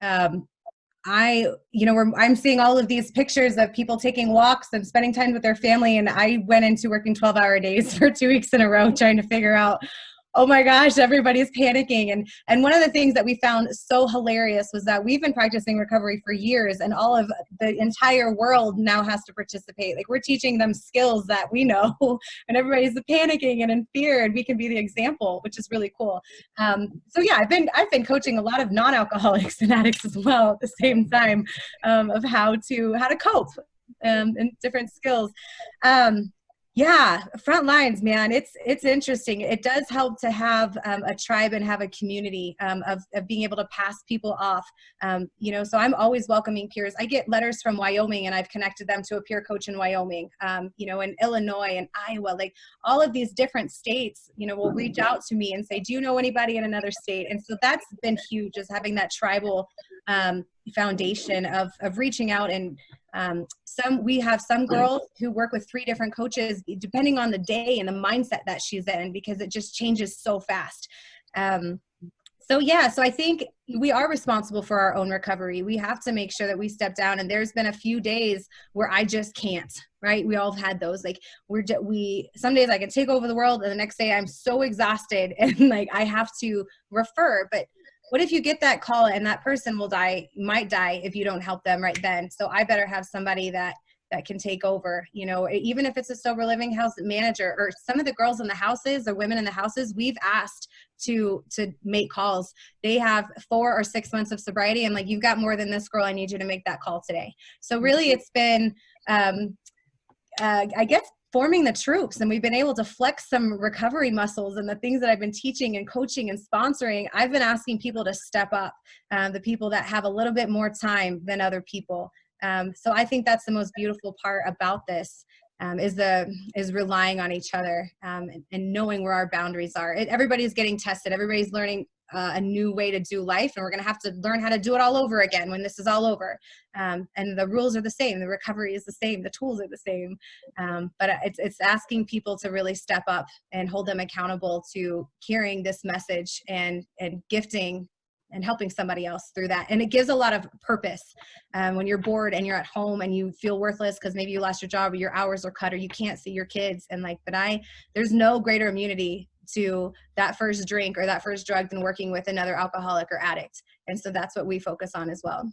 Um, I'm seeing all of these pictures of people taking walks and spending time with their family. And I went into working 12-hour days for 2 weeks in a row trying to figure out, oh my gosh, everybody's panicking. And one of the things that we found so hilarious was that we've been practicing recovery for years, and all of the entire world now has to participate. Like, we're teaching them skills that we know, and everybody's panicking and in fear, and we can be the example, which is really cool. So yeah, I've been coaching a lot of non-alcoholics and addicts as well at the same time, of how to cope, and different skills. Yeah, front lines, man. It's interesting. It does help to have a tribe and have a community, of being able to pass people off. So I'm always welcoming peers. I get letters from Wyoming, and I've connected them to a peer coach in Wyoming. In Illinois and Iowa, like all of these different states, will reach out to me and say, "Do you know anybody in another state?" And so that's been huge, is having that tribal foundation of reaching out. And we have some girls who work with 3 different coaches depending on the day and the mindset that she's in, because it just changes so fast. So I think we are responsible for our own recovery. We have to make sure that we step down. And there's been a few days where I just can't, right? We all have had those. Like, some days I can take over the world, and the next day I'm so exhausted and like I have to refer. But what if you get that call and that person might die if you don't help them right then? So I better have somebody that can take over, even if it's a sober living house manager, or some of the girls in the houses or women in the houses, we've asked to make calls. They have 4 or 6 months of sobriety. And like, "You've got more than this, girl. I need you to make that call today." So really it's been, I guess, forming the troops, and we've been able to flex some recovery muscles. And the things that I've been teaching and coaching and sponsoring, I've been asking people to step up, the people that have a little bit more time than other people. So I think that's the most beautiful part about this, is relying on each other, and knowing where our boundaries are. Everybody's getting tested. Everybody's learning a new way to do life, and we're going to have to learn how to do it all over again when this is all over. And the rules are the same. The recovery is the same. The tools are the same. But it's asking people to really step up and hold them accountable to carrying this message and gifting and helping somebody else through that. And it gives a lot of purpose. When you're bored and you're at home and you feel worthless because maybe you lost your job or your hours are cut or you can't see your kids, and like, there's no greater immunity to that first drink or that first drug than working with another alcoholic or addict. And so that's what we focus on as well.